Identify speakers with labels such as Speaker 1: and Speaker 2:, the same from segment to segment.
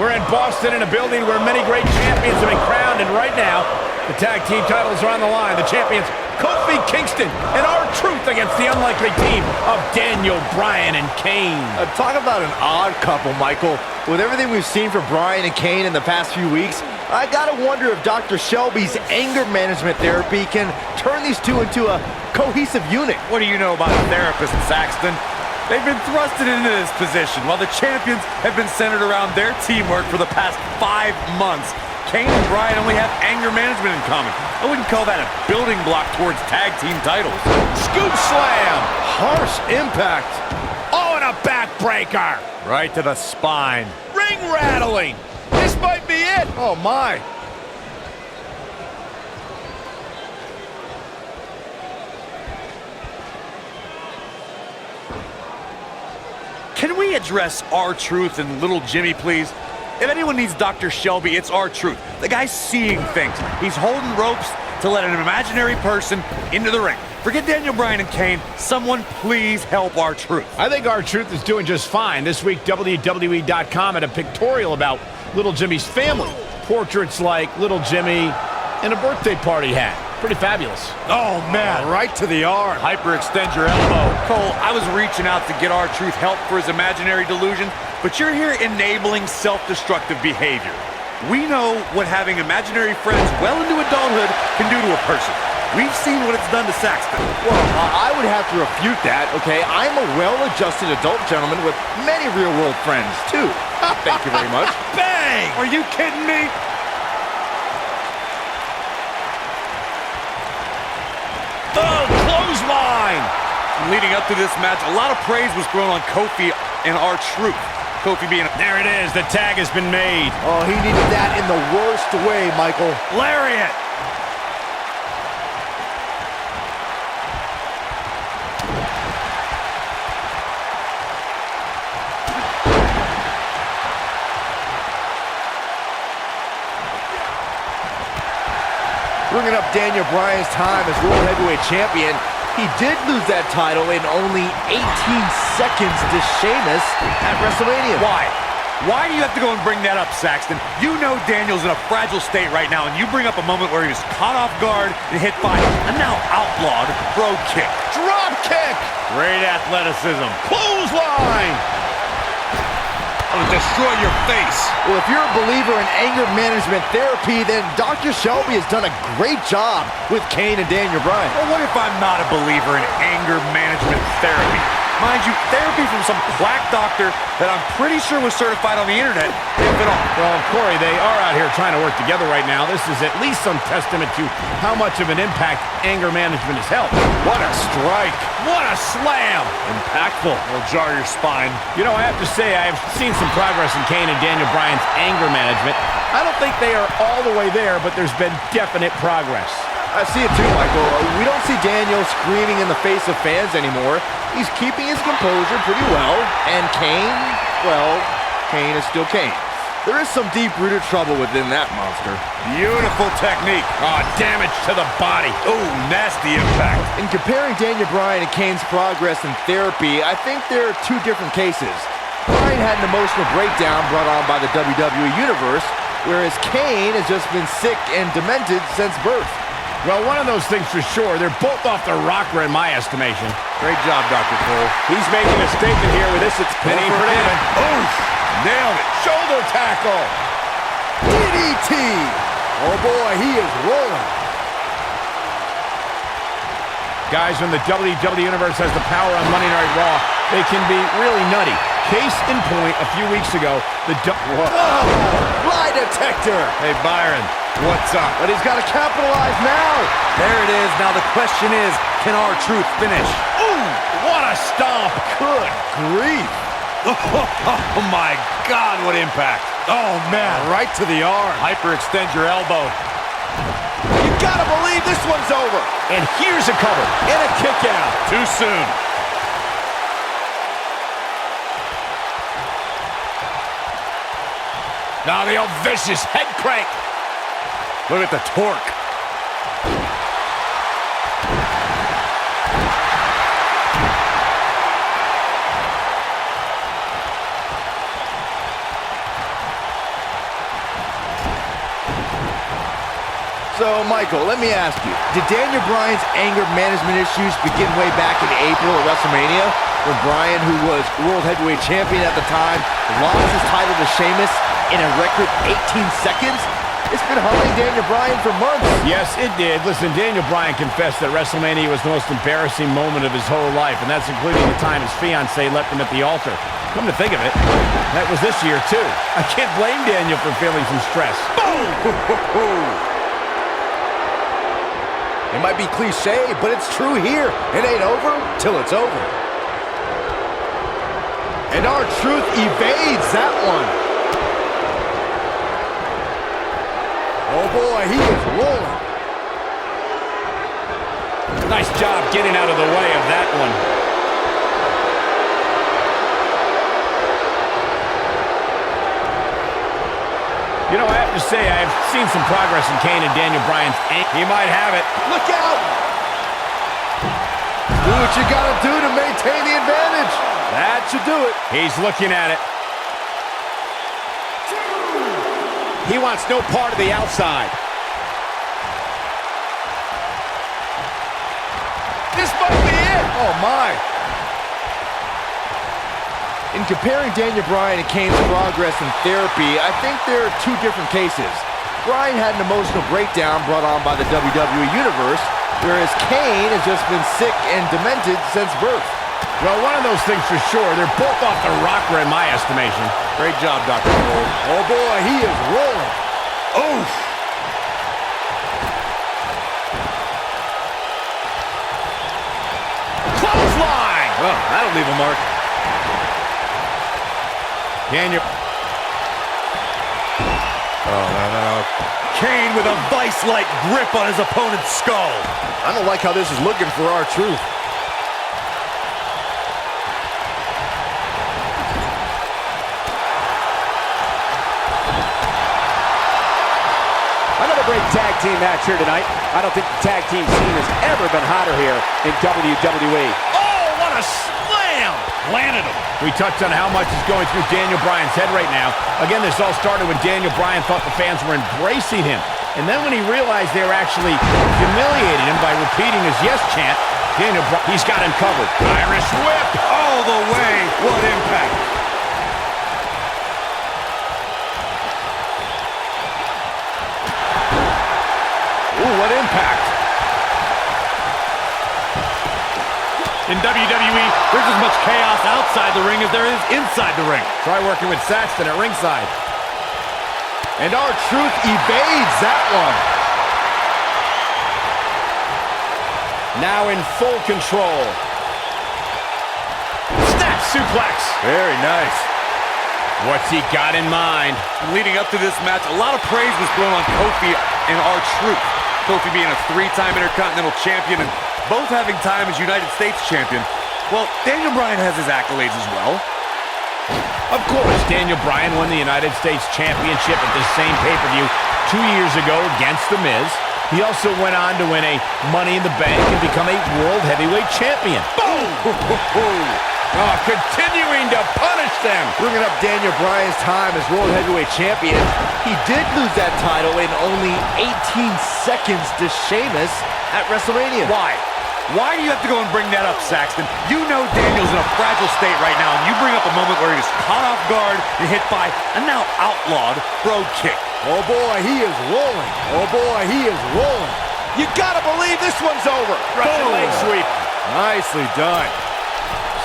Speaker 1: We're in Boston in a building where many great champions have been crowned, and right now, the tag team titles are on the line. The champions, Kofi Kingston and R-Truth against the unlikely team of Daniel, Bryan, and Kane.
Speaker 2: Talk about an odd couple, Michael. With everything we've seen from Bryan and Kane in the past few weeks, I gotta wonder if Dr. Shelby's anger management therapy can turn these two into a cohesive unit.
Speaker 3: What do you know about a therapist, Saxton? They've been thrusted into this position while the champions have been centered around their teamwork for the past 5 months. Kane and Bryan only have anger management in common. I wouldn't call that a building block towards tag team titles.
Speaker 1: Scoop slam! Harsh impact. Oh, and a backbreaker!
Speaker 3: Right to the spine.
Speaker 1: Ring rattling! This might be it! Oh, my.
Speaker 3: Can we address R-Truth and Little Jimmy, please? If anyone needs Dr. Shelby, it's R-Truth. The guy's seeing things. He's holding ropes to let an imaginary person into the ring. Forget Daniel, Bryan, and Kane. Someone please help R-Truth.
Speaker 1: I think R-Truth is doing just fine. This week, WWE.com had a pictorial about Little Jimmy's family. Portraits like Little Jimmy and a birthday party hat. Pretty fabulous.
Speaker 3: Oh, man.
Speaker 1: Right to the arm.
Speaker 3: Hyperextend your elbow. Cole, I was reaching out to get R-Truth help for his imaginary delusion, but you're here enabling self-destructive behavior. We know what having imaginary friends well into adulthood can do to a person. We've seen what it's done to Saxton.
Speaker 2: Well, I would have to refute that, okay? I'm a well-adjusted adult gentleman with many real-world friends, too. Thank you very much.
Speaker 3: Bang! Are you kidding me?
Speaker 1: Oh, clothesline!
Speaker 3: Leading up to this match, a lot of praise was thrown on Kofi and R-Truth. Kofi being...
Speaker 1: There it is. The tag has been made.
Speaker 2: Oh, he needed that in the worst way, Michael.
Speaker 3: Lariat!
Speaker 2: Bringing up Daniel Bryan's time as World Heavyweight Champion, he did lose that title in only 18 seconds to Sheamus at WrestleMania.
Speaker 3: Why? Why do you have to go and bring that up, Saxton? You know Daniel's in a fragile state right now, and you bring up a moment where he was caught off guard and hit by a now outlawed Brogue Kick.
Speaker 1: Drop kick!
Speaker 3: Great athleticism.
Speaker 1: Clothesline!
Speaker 3: It'll destroy your face.
Speaker 2: Well, if you're a believer in anger management therapy, then Dr. Shelby has done a great job with Kane and Daniel Bryan.
Speaker 3: Well, what if I'm not a believer in anger management therapy? Mind you, therapy from some quack doctor that I'm pretty sure was certified on the internet, if at all.
Speaker 1: Well, Corey, they are out here trying to work together right now. This is at least some testament to how much of an impact anger management has helped. What a strike. What a slam.
Speaker 3: Impactful. It'll jar your spine.
Speaker 1: You know, I have to say, I've seen some progress in Kane and Daniel Bryan's anger management. I don't think they are all the way there, but there's been definite progress.
Speaker 2: I see it too, Michael. We don't see Daniel screaming in the face of fans anymore. He's keeping his composure pretty well. And Kane, well, Kane is still Kane. There is some deep-rooted trouble within that monster.
Speaker 3: Beautiful technique.
Speaker 1: Oh, damage to the body.
Speaker 3: Oh, nasty impact.
Speaker 2: In comparing Daniel Bryan and Kane's progress in therapy, I think there are two different cases. Bryan had an emotional breakdown brought on by the WWE Universe, whereas Kane has just been sick and demented since birth.
Speaker 1: Well, one of those things for sure. They're both off the rocker in my estimation.
Speaker 3: Great job, Dr. Cole.
Speaker 1: He's making a statement here with this. It's penny for him.
Speaker 3: Oof! Nailed it.
Speaker 1: Shoulder tackle.
Speaker 2: DDT! Oh boy, he is rolling.
Speaker 1: Guys, when the WWE Universe has the power on Monday Night Raw, they can be really nutty. Case in point, a few weeks ago, the
Speaker 2: Lie detector!
Speaker 3: Hey, Byron, what's up?
Speaker 2: But he's got to capitalize now.
Speaker 3: There it is. Now the question is, can R-Truth finish?
Speaker 1: Ooh, what a stomp.
Speaker 2: Good grief.
Speaker 3: Oh, my God, what impact. Oh, man.
Speaker 2: Right to the arm.
Speaker 3: Hyperextend your elbow.
Speaker 2: You gotta believe this one's over.
Speaker 1: And here's a cover and a kick out.
Speaker 3: Too soon.
Speaker 1: Now the old vicious head crank.
Speaker 3: Look at the torque.
Speaker 2: So, Michael, let me ask you, did Daniel Bryan's anger management issues begin way back in April at WrestleMania, when Bryan, who was World Heavyweight Champion at the time, lost his title to Sheamus in a record 18 seconds? It's been haunting Daniel Bryan for months.
Speaker 1: Yes, it did. Listen, Daniel Bryan confessed that WrestleMania was the most embarrassing moment of his whole life, and that's including the time his fiancée left him at the altar. Come to think of it, that was this year, too. I can't blame Daniel for feeling some stress.
Speaker 2: Boom! It might be cliche, but it's true here. It ain't over till it's over. And R-Truth evades that one. Oh boy, he is rolling.
Speaker 1: Nice job getting out of the way of that one. You know, I have to say, I've seen some progress in Kane and Daniel Bryan's ankle. He might have it.
Speaker 2: Look out! Do what you gotta do to maintain the advantage. That should do it.
Speaker 1: He's looking at it. He wants no part of the outside.
Speaker 2: This might be it. Oh, my. In comparing Daniel Bryan and Kane's progress in therapy, I think there are two different cases. Bryan had an emotional breakdown brought on by the WWE Universe, whereas Kane has just been sick and demented since birth.
Speaker 1: Well, one of those things for sure. They're both off the rocker in my estimation.
Speaker 2: Great job, Dr. Cole. Oh, boy, he is rolling.
Speaker 1: Oof! Clothesline!
Speaker 2: Oh, that'll leave a mark.
Speaker 1: Daniel.
Speaker 2: Oh, no.
Speaker 3: Kane with a vice-like grip on his opponent's skull.
Speaker 2: I don't like how this is looking for R-Truth.
Speaker 4: Another great tag team match here tonight. I don't think the tag team scene has ever been hotter here in WWE.
Speaker 1: Oh, what a slam! Landed him. We touched on how much is going through Daniel Bryan's head right now. Again, this all started when Daniel Bryan thought the fans were embracing him. And then when he realized they were actually humiliating him by repeating his yes chant, Daniel Bryan, he's got him covered. Irish whip all the way. What impact.
Speaker 2: Ooh, what impact.
Speaker 3: In WWE, there's as much chaos outside the ring as there is inside the ring.
Speaker 1: Try working with Saxton at ringside.
Speaker 2: And R-Truth evades that one.
Speaker 1: Now in full control. Snap suplex.
Speaker 2: Very nice.
Speaker 1: What's he got in mind?
Speaker 3: Leading up to this match, a lot of praise was thrown on Kofi and R-Truth. Kofi being a three-time Intercontinental Champion and both having time as United States Champion. Well, Daniel Bryan has his accolades as well.
Speaker 1: Of course, Daniel Bryan won the United States Championship at the same pay-per-view 2 years ago against The Miz. He also went on to win a Money in the Bank and become a World Heavyweight Champion. Boom! Oh, continuing to punish them.
Speaker 2: Bringing up Daniel Bryan's time as World Heavyweight Champion, he did lose that title in only 18 seconds to Sheamus at WrestleMania.
Speaker 3: Why? Why do you have to go and bring that up, Saxton? You know Daniel's in a fragile state right now, and you bring up a moment where he was caught off guard and hit by a now outlawed brogue kick.
Speaker 2: Oh boy, he is rolling. Oh boy, he is rolling.
Speaker 1: You gotta believe this one's over. Russian leg sweep.
Speaker 2: Nicely done.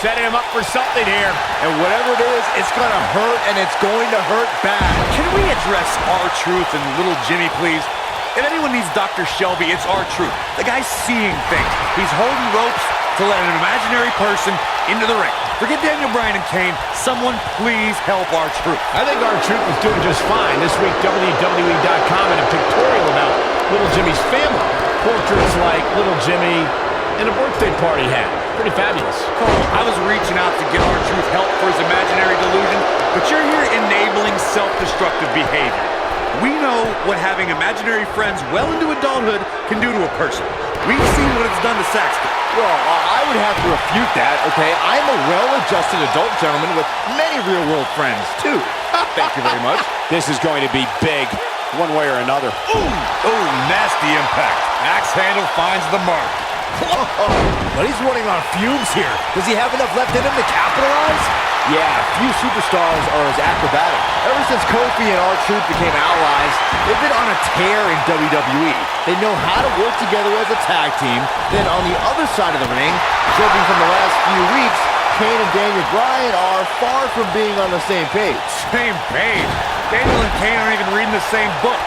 Speaker 1: Setting him up for something here.
Speaker 2: And whatever it is, it's gonna hurt, and it's going to hurt bad.
Speaker 3: Can we address R-Truth and little Jimmy, please? If anyone needs Dr. Shelby, it's R-Truth. The guy's seeing things. He's holding ropes to let an imaginary person into the ring. Forget Daniel Bryan and Kane. Someone please help R-Truth.
Speaker 1: I think R-Truth was doing just fine. This week, WWE.com had a pictorial about little Jimmy's family. Portraits like little Jimmy and a birthday party hat. Pretty fabulous.
Speaker 3: Cole, I was reaching out to get R-Truth help for his imaginary delusion, but you're here enabling self-destructive behavior. We know what having imaginary friends well into adulthood can do to a person. We've seen what it's done to Saxton.
Speaker 2: Well, I would have to refute that, okay? I'm a well-adjusted adult gentleman with many real-world friends, too. Thank you very much.
Speaker 4: This is going to be big. one way or another.
Speaker 3: Ooh, nasty impact. Axe handle finds the mark.
Speaker 2: But he's running on fumes here. Does he have enough left in him to capitalize? Yeah, few superstars are as acrobatic. Ever since Kofi and R-Truth became allies, they've been on a tear in WWE. They know how to work together as a tag team. Then on the other side of the ring, judging from the last few weeks, Kane and Daniel Bryan are far from being on the same page.
Speaker 3: Same page? Daniel and Kane aren't even reading the same book.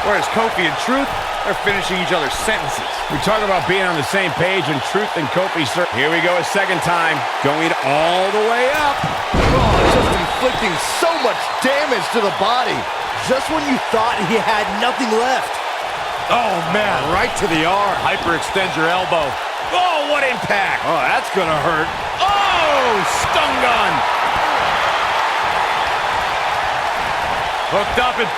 Speaker 3: Whereas Kofi and Truth are finishing each other's sentences.
Speaker 1: We talk about being on the same page, and Truth and Kofi, sir. Here we go a second time. Going all the way up.
Speaker 2: Oh, just inflicting so much damage to the body. Just when you thought he had nothing left.
Speaker 3: Oh, man, right to the arm. Hyperextend your elbow.
Speaker 1: Oh, what impact.
Speaker 3: Oh, that's gonna hurt.
Speaker 1: Oh, stun gun.
Speaker 3: Hooked up and...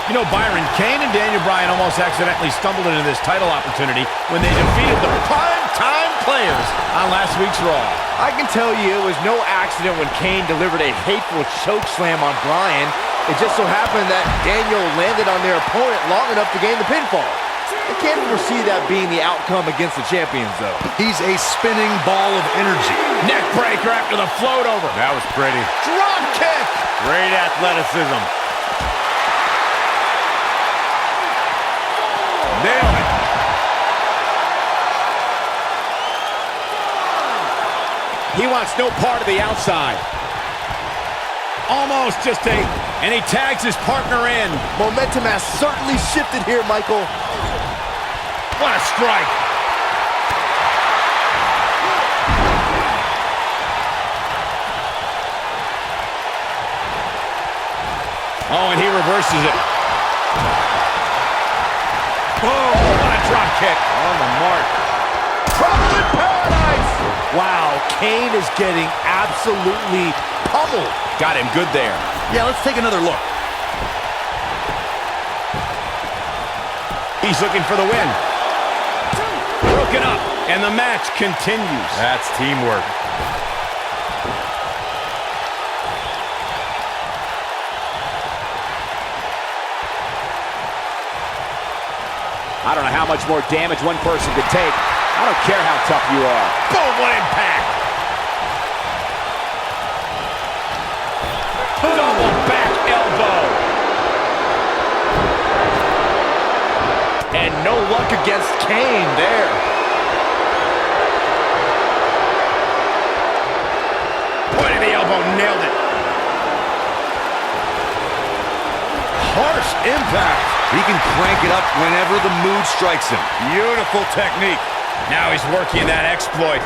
Speaker 1: You know, Byron, Kane and Daniel Bryan almost accidentally stumbled into this title opportunity when they defeated the prime-time players on last week's Raw.
Speaker 2: I can tell you it was no accident when Kane delivered a hateful choke slam on Bryan. It just so happened that Daniel landed on their opponent long enough to gain the pinfall. I can't foresee that being the outcome against the champions, though.
Speaker 3: He's a spinning ball of energy.
Speaker 1: Neck breaker after the float over.
Speaker 3: That was pretty.
Speaker 1: Drop kick.
Speaker 3: Great athleticism. Nailed it.
Speaker 4: He wants no part of the outside.
Speaker 1: Almost just and he tags his partner in.
Speaker 2: Momentum has certainly shifted here, Michael.
Speaker 1: What a strike. Oh, and he reverses it. Oh, what a drop kick.
Speaker 2: On the mark. Trouble in paradise! Wow, Kane is getting absolutely pummeled.
Speaker 1: Got him good there.
Speaker 3: Yeah, let's take another look.
Speaker 1: He's looking for the win. Broken up, and the match continues.
Speaker 3: That's teamwork.
Speaker 4: I don't know how much more damage one person could take. I don't care how tough you are.
Speaker 1: Boom, what impact. Double back elbow.
Speaker 2: And no luck against Kane there.
Speaker 1: Point of the elbow, nailed it.
Speaker 2: Harsh impact.
Speaker 3: He can crank it up whenever the mood strikes him. Beautiful technique.
Speaker 1: Now he's working that exploit.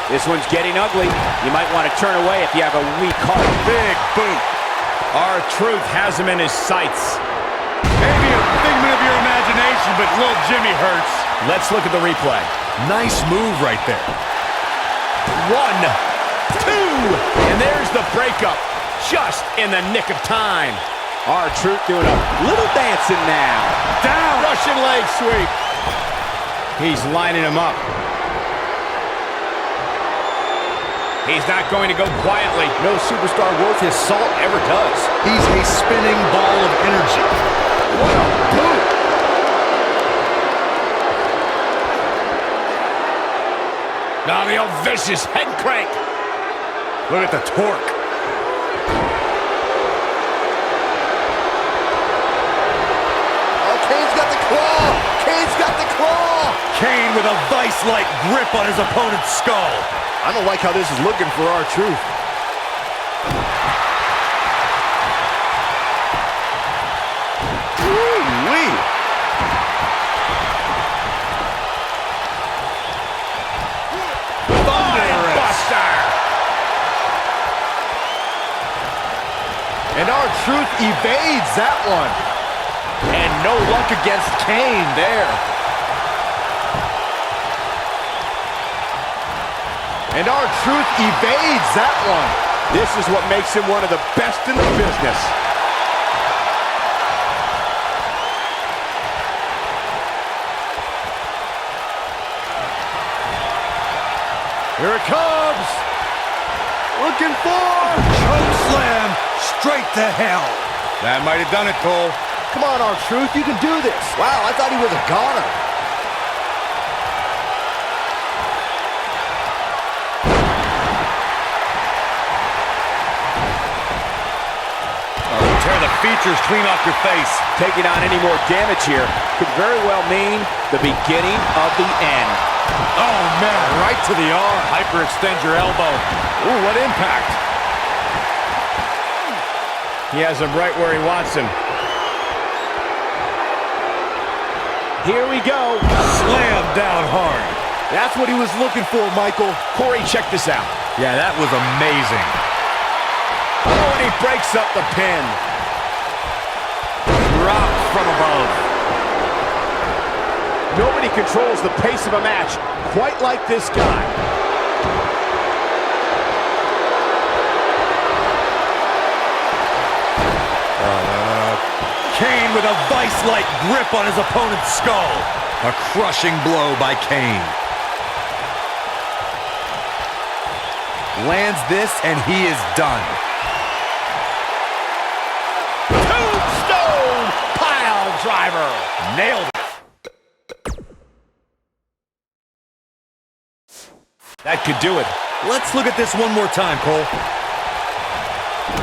Speaker 4: This one's getting ugly. You might want to turn away if you have a weak heart.
Speaker 3: Big boot.
Speaker 1: R-Truth has him in his sights.
Speaker 3: Maybe a figment of your imagination, but little Jimmy hurts.
Speaker 1: Let's look at the replay.
Speaker 3: Nice move right there.
Speaker 1: 1, 2, and there's the breakup. Just in the nick of time.
Speaker 4: R-Truth doing a little dancing now.
Speaker 1: Down. Russian leg sweep. He's lining him up. He's not going to go quietly.
Speaker 2: No superstar worth his salt ever does.
Speaker 3: He's a spinning ball of energy.
Speaker 2: What a boot!
Speaker 1: Now the old vicious head crank.
Speaker 3: Look at the torque.
Speaker 2: Oh, Kane's got the claw! Kane's got the claw!
Speaker 3: Kane with a vice-like grip on his opponent's skull.
Speaker 2: I don't like how this is looking for R-Truth. Woo-wee!
Speaker 1: Buster!
Speaker 2: And R-Truth evades that one. And no luck against Kane there. And R-Truth evades that one.
Speaker 4: This is what makes him one of the best in the business.
Speaker 2: Here it comes. Looking for.
Speaker 3: Choke slam straight to hell.
Speaker 2: That might have done it, Cole. Come on, R-Truth, you can do this. Wow, I thought he was a goner.
Speaker 3: Tear the features clean off your face.
Speaker 4: Taking on any more damage here could very well mean the beginning of the end.
Speaker 3: Oh, man, right to the arm. Hyperextend your elbow.
Speaker 2: Ooh, what impact.
Speaker 1: He has him right where he wants him.
Speaker 4: Here we go.
Speaker 3: Slam down hard.
Speaker 2: That's what he was looking for, Michael.
Speaker 1: Corey, check this out.
Speaker 3: Yeah, that was amazing.
Speaker 1: Oh, and he breaks up the pin.
Speaker 3: Dropped from above.
Speaker 4: Nobody controls the pace of a match quite like this guy.
Speaker 3: Kane with a vice-like grip on his opponent's skull. A crushing blow by Kane. Lands this, and he is done.
Speaker 1: Tombstone pile driver.
Speaker 3: Nailed it.
Speaker 1: That could do it.
Speaker 3: Let's look at this one more time, Cole.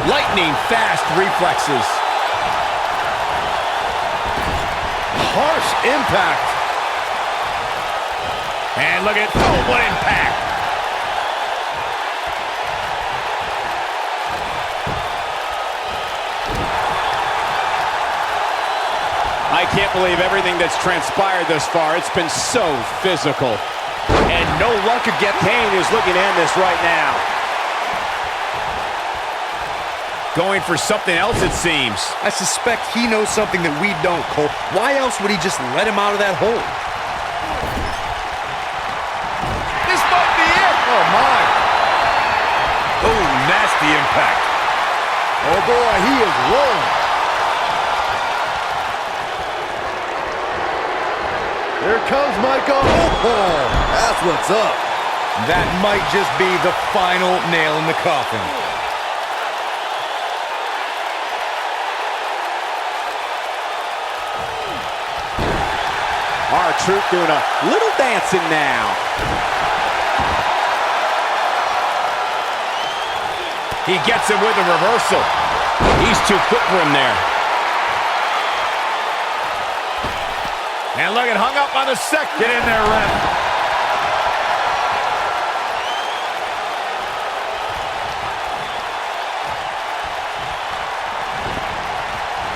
Speaker 1: Lightning fast reflexes.
Speaker 2: Harsh impact.
Speaker 1: And look at, oh, what impact.
Speaker 4: I can't believe everything that's transpired thus far. It's been so physical. And no luck again. Kane is looking to end this right now.
Speaker 1: Going for something else, it seems.
Speaker 3: I suspect he knows something that we don't, Cole. Why else would he just let him out of that hole?
Speaker 1: This might be it.
Speaker 2: Oh, my.
Speaker 3: Oh, nasty impact.
Speaker 2: Oh, boy, he is rolling. Here comes Michael. Oh, that's what's up.
Speaker 3: That might just be the final nail in the coffin.
Speaker 4: R-Truth doing a little dancing now.
Speaker 1: He gets him with a reversal. He's too quick for him there. And look, it hung up on the second.
Speaker 3: Get in there, ref.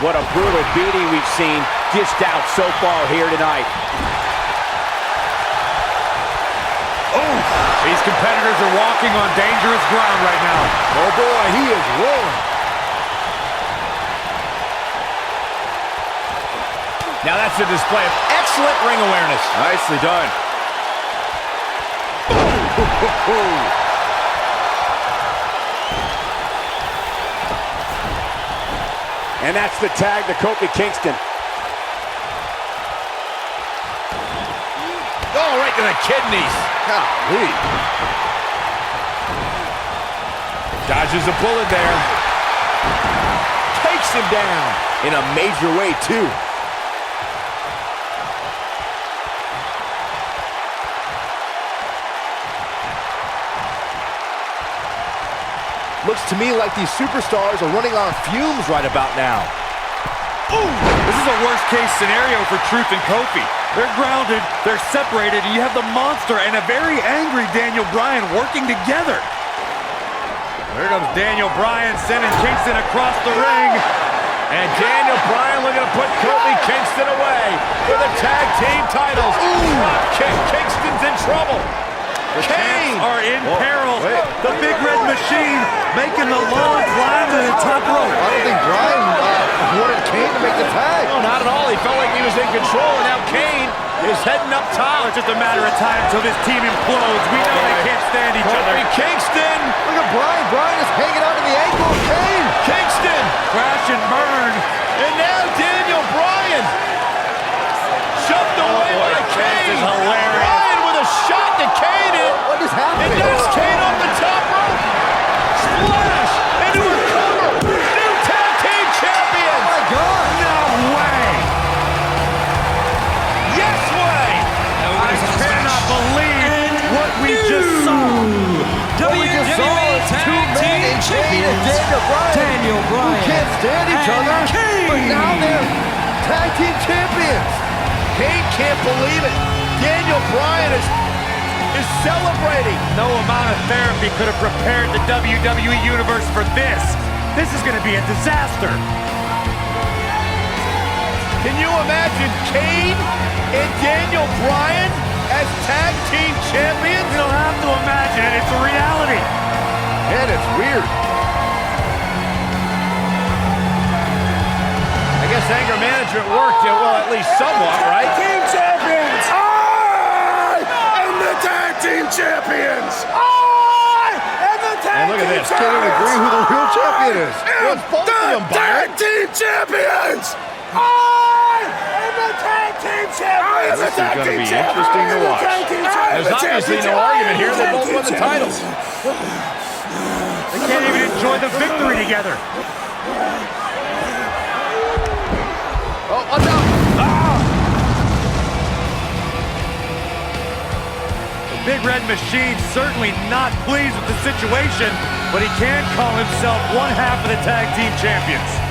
Speaker 4: What a brutal beating we've seen dished out so far here tonight.
Speaker 3: Oh, these competitors are walking on dangerous ground right now.
Speaker 2: Oh, boy, he is rolling.
Speaker 1: Now that's a display of excellent ring awareness.
Speaker 2: Nicely done.
Speaker 4: And that's the tag to Kofi Kingston.
Speaker 1: Oh, right to the kidneys.
Speaker 2: Golly.
Speaker 1: Dodges a bullet there.
Speaker 2: Takes him down in a major way, too. Looks to me like these superstars are running on fumes right about now.
Speaker 3: Ooh, this is a worst-case scenario for Truth and Kofi. They're grounded, they're separated, and you have the monster and a very angry Daniel Bryan working together. There comes Daniel Bryan sending Kingston across the ring.
Speaker 1: And Daniel Bryan looking to put Kofi Kingston away for the tag team titles. Drop kick. Kingston's in trouble.
Speaker 3: The Kane are in peril. The Big Red Machine making the long climb to the top rope.
Speaker 2: I don't think Bryan wanted Kane to make the tag.
Speaker 1: No, not at all. He felt like he was in control, and now Kane is heading up top.
Speaker 3: It's just a matter of time until this team implodes. We know they can't stand each other.
Speaker 1: Kofi Kingston.
Speaker 2: Look at Bryan. Bryan is hanging on to the ankle of Kane.
Speaker 1: Kingston.
Speaker 3: Crash and burn.
Speaker 1: And now Daniel Bryan. Shoved away by Kane.
Speaker 3: This is hilarious.
Speaker 1: Bryan with a shot to Kane.
Speaker 2: What is happening?
Speaker 1: And now
Speaker 2: other, but now they're tag team champions. Kane can't believe it. Daniel Bryan is celebrating.
Speaker 3: No amount of therapy could have prepared the WWE Universe for this. This is going to be a disaster.
Speaker 2: Can you imagine Kane and Daniel Bryan as tag team champions?
Speaker 3: You don't have to imagine it. It's a reality.
Speaker 2: And it's weird.
Speaker 1: I guess anger management worked, well, at least somewhat, right?
Speaker 5: Team champions! I am the tag team champions! I am the tag
Speaker 1: And look at
Speaker 5: team
Speaker 1: this.
Speaker 2: Can't even agree who the real champion is. Well, it's both of them,
Speaker 5: tag
Speaker 2: Byron.
Speaker 5: team champions! I am the tag team champions!
Speaker 2: This is going to be interesting to watch.
Speaker 1: There's obviously no argument here. They both won the titles.
Speaker 3: They can't even enjoy the victory together.
Speaker 2: Oh, watch out.
Speaker 3: The Big Red Machine certainly not pleased with the situation, but he can call himself one half of the tag team champions.